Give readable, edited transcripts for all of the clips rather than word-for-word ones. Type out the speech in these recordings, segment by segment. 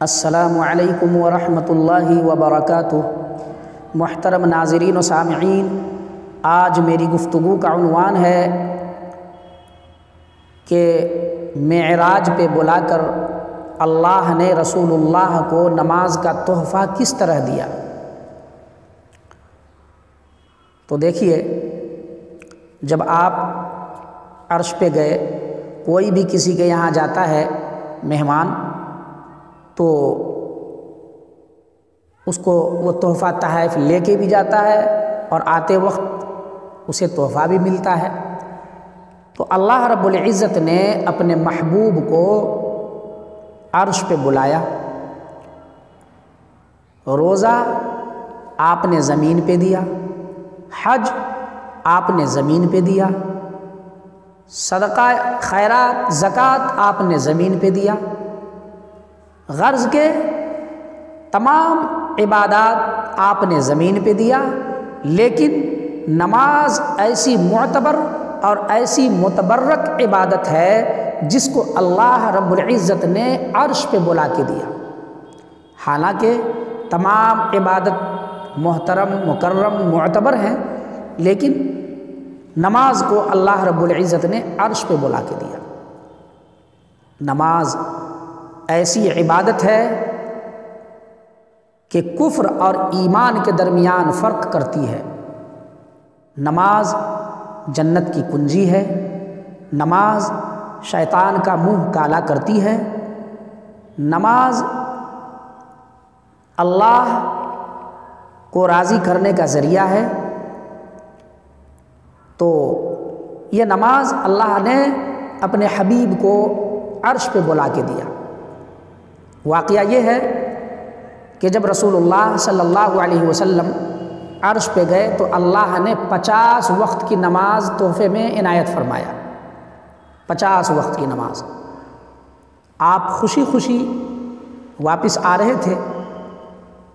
अस्सलामु अलैकुम व रहमतुल्लाहि व बरकातुहू। मुहतरम नाज़रीन व सामिईन, आज मेरी गुफ्तगू का उन्वान है कि मेराज पे बुलाकर अल्लाह ने रसूलुल्लाह को नमाज का तोहफ़ा किस तरह दिया। तो देखिए, जब आप अर्श पे गए, कोई भी किसी के यहाँ जाता है मेहमान, तो उसको वो तोहफ़ा तहफ़ लेके भी जाता है और आते वक्त उसे तोहफ़ा भी मिलता है। तो अल्लाह रब्बुल इज़्ज़त ने अपने महबूब को अर्श पे बुलाया। रोज़ा आपने ज़मीन पे दिया, हज आपने ज़मीन पे दिया, सदका खैरात ज़कात आपने ज़मीन पे दिया, गर्ज़ के तमाम इबादात आपने ज़मीन पे दिया। लेकिन नमाज ऐसी मुअतबर और ऐसी मुतबर्रक इबादत है जिसको अल्लाह रब्बुल इज़्ज़त ने अर्श पे बुला के दिया। हालांकि तमाम इबादत मोहतरम मुकर्रम मुअतबर हैं, लेकिन नमाज को अल्लाह रब्बुल इज़्ज़त ने अर्श पे बुला के दिया। नमाज ऐसी इबादत है कि कुफ्र और ईमान के दरमियान फ़र्क करती है। नमाज जन्नत की कुंजी है। नमाज शैतान का मुंह काला करती है। नमाज अल्लाह को राज़ी करने का ज़रिया है। तो ये नमाज अल्लाह ने अपने हबीब को अर्श पे बुला के दिया। वाक़या ये है कि जब रसूलुल्लाह सल्लल्लाहु अलैहि वसल्लम अर्श पे गए तो अल्लाह ने 50 वक्त की नमाज तोहफ़े में इनायत फरमाया। 50 वक्त की नमाज। आप खुशी खुशी वापस आ रहे थे,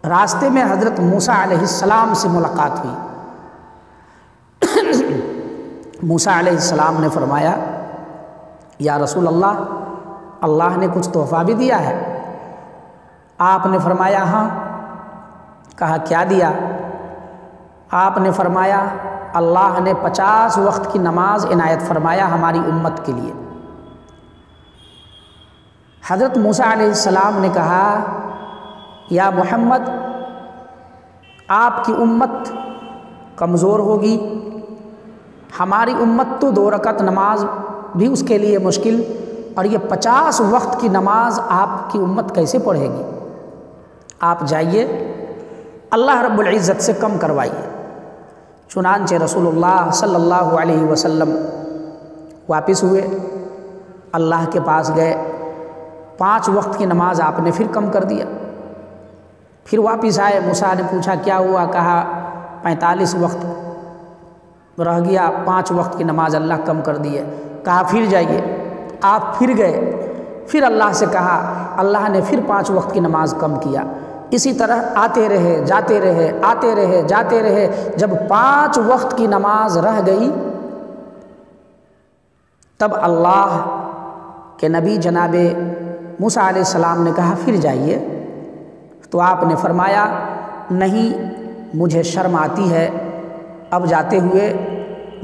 रास्ते में हज़रत मूसा अलैहिस्सलाम से मुलाकात हुई। मूसा अलैहिस्सलाम ने फरमाया, या रसूल अल्लाह, अल्लाह ने कुछ तोहफ़ा भी दिया है? आपने फरमाया हाँ। कहा क्या दिया? आपने फरमाया अल्लाह ने 50 वक्त की नमाज इनायत फरमाया हमारी उम्मत के लिए। हज़रत मूसा अलैहिस्सलाम ने कहा, या मोहम्मद, आपकी उम्मत कमज़ोर होगी, हमारी उम्मत तो 2 रकत नमाज भी उसके लिए मुश्किल, और ये 50 वक्त की नमाज आपकी उम्मत कैसे पढ़ेगी? आप जाइए, अल्लाह रब्बुल इज़्ज़त से कम करवाइए। चुनांचे रसूलुल्लाह सल्लल्लाहु अलैहि वसल्लम वापस हुए, अल्लाह के पास गए। 5 वक्त की नमाज आपने फिर कम कर दिया। फिर वापस आए, मूसा ने पूछा क्या हुआ? कहा 45 वक्त रह गया, 5 वक्त की नमाज अल्लाह कम कर दी है। कहा फिर जाइए। आप फिर गए, फिर अल्लाह से कहा, अल्लाह ने फिर 5 वक्त की नमाज कम किया। इसी तरह आते रहे, जाते रहे, आते रहे, जाते रहे। जब 5 वक्त की नमाज रह गई, तब अल्लाह के नबी जनाबे मूसा अलैहिस्सलाम ने कहा फिर जाइए। तो आपने फरमाया नहीं, मुझे शर्म आती है, अब जाते हुए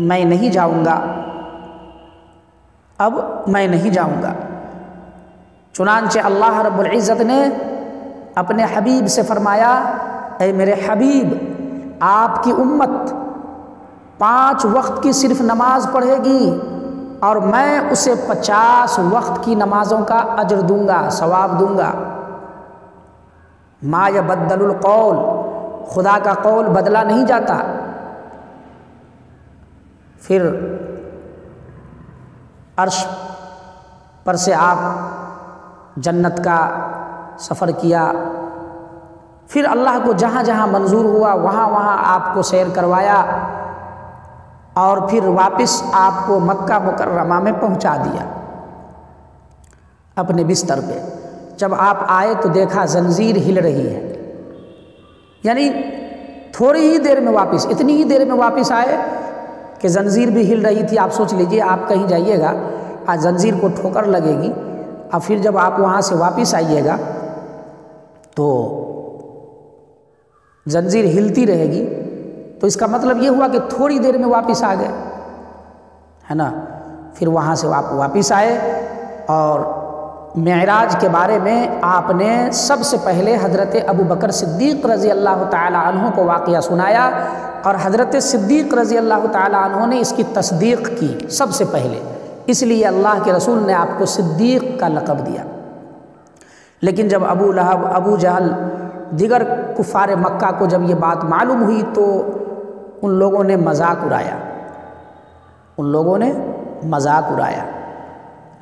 मैं नहीं जाऊंगा, अब मैं नहीं जाऊंगा। चुनांचे अल्लाह रब्बुल इज़्ज़त ने अपने हबीब से फरमाया, ऐ मेरे हबीब, आपकी उम्मत 5 वक्त की सिर्फ नमाज पढ़ेगी और मैं उसे 50 वक्त की नमाज़ों का अजर दूंगा, सवाब दूंगा। मा यबद्दलुल कौल, खुदा का कौल बदला नहीं जाता। फिर अर्श पर से आप जन्नत का सफ़र किया। फिर अल्लाह को जहाँ जहाँ मंजूर हुआ वहाँ वहाँ आपको सैर करवाया और फिर वापस आपको मक्का मुकर्रमा में पहुँचा दिया अपने बिस्तर पे। जब आप आए तो देखा जंजीर हिल रही है, यानी थोड़ी ही देर में वापस, इतनी ही देर में वापस आए कि जंजीर भी हिल रही थी। आप सोच लीजिए, आप कहीं जाइएगा, आज जंजीर को ठोकर लगेगी, और फिर जब आप वहाँ से वापस आइएगा तो जंजीर हिलती रहेगी, तो इसका मतलब ये हुआ कि थोड़ी देर में वापस आ गए, है ना। फिर वहाँ से वापस आए और मेराज के बारे में आपने सबसे पहले हज़रत अबू बकर सिद्दीक़ रज़ी अल्लाह ताला अन्हु को वाक़या सुनाया और हज़रत सिद्दीक़ रज़ी अल्लाह ताला अन्हु ने इसकी तस्दीक़ की सबसे पहले, इसलिए अल्लाह के रसूल ने आपको सिद्दीक़ का लक़ब दिया। लेकिन जब अबू लहब, अबू जहल, दिगर कुफ़ार मक्का को जब ये बात मालूम हुई तो उन लोगों ने मजाक उड़ाया, उन लोगों ने मजाक उड़ाया।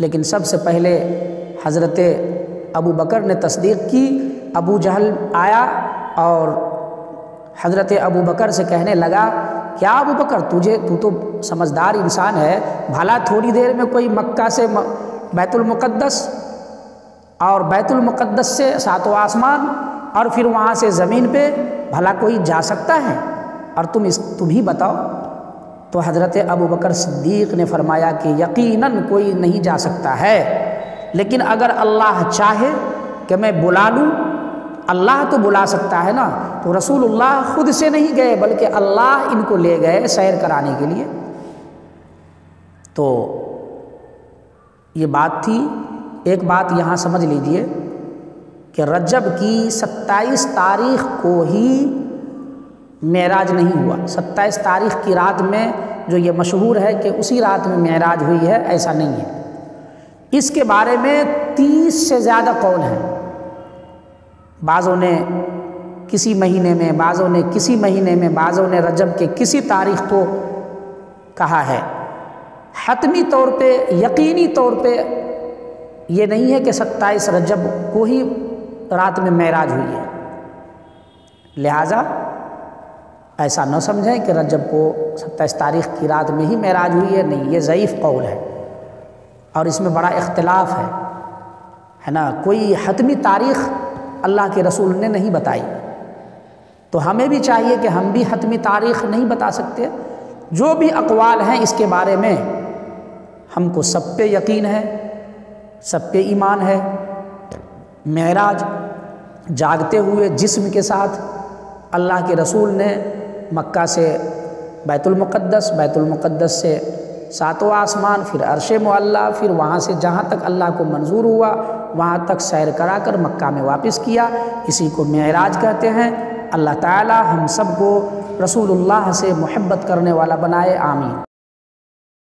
लेकिन सबसे पहले हज़रत अबू बकर ने तस्दीक़ की। अबू जहल आया और हज़रत अबू बकर से कहने लगा, क्या अबू बकर तू तो समझदार इंसान है, भला थोड़ी देर में कोई मक्का से बैतुल मुक़द्दस और बैतुल मुक़द्दस से सातों आसमान और फिर वहाँ से ज़मीन पे भला कोई जा सकता है, और तुम ही बताओ। तो हज़रत अबू बकर सिद्दीक़ ने फरमाया कि यकीनन कोई नहीं जा सकता है, लेकिन अगर अल्लाह चाहे कि मैं बुला लूँ, अल्लाह तो बुला सकता है ना। तो रसूलुल्लाह खुद से नहीं गए बल्कि अल्लाह इनको ले गए सैर कराने के लिए। तो ये बात थी। एक बात यहाँ समझ लीजिए कि रजब की 27 तारीख़ को ही मेराज नहीं हुआ। 27 तारीख़ की रात में जो ये मशहूर है कि उसी रात में मेराज हुई है, ऐसा नहीं है। इसके बारे में 30 से ज़्यादा कौल हैं। बाज़ों ने किसी महीने में, बाज़ों ने किसी महीने में, बाज़ों ने रजब के किसी तारीख़ को कहा है। हतमी तौर पे, यकीनी तौर पे ये नहीं है कि 27 रजब को ही रात में मेराज हुई है। लिहाजा ऐसा न समझें कि रजब को 27 तारीख़ की रात में ही मेराज हुई है, नहीं, ये ज़ईफ़ कौल है और इसमें बड़ा इख्तिलाफ़ है ना। कोई हतमी तारीख़ अल्लाह के रसूल ने नहीं बताई, तो हमें भी चाहिए कि हम भी हतमी तारीख़ नहीं बता सकते। जो भी अक़वाल हैं इसके बारे में हमको सब पे यकीन है, सब पे ईमान है। मेराज जागते हुए जिस्म के साथ अल्लाह के रसूल ने मक्का से बैतुल मुक़द्दस से सातों आसमान, फिर अर्श मुअल्ला, फिर वहाँ से जहाँ तक अल्लाह को मंजूर हुआ वहाँ तक सैर कराकर मक्का में वापस किया। इसी को मेराज कहते हैं। अल्लाह ताला हम सब को रसूलुल्लाह से मोहब्बत करने वाला बनाए, आमीन।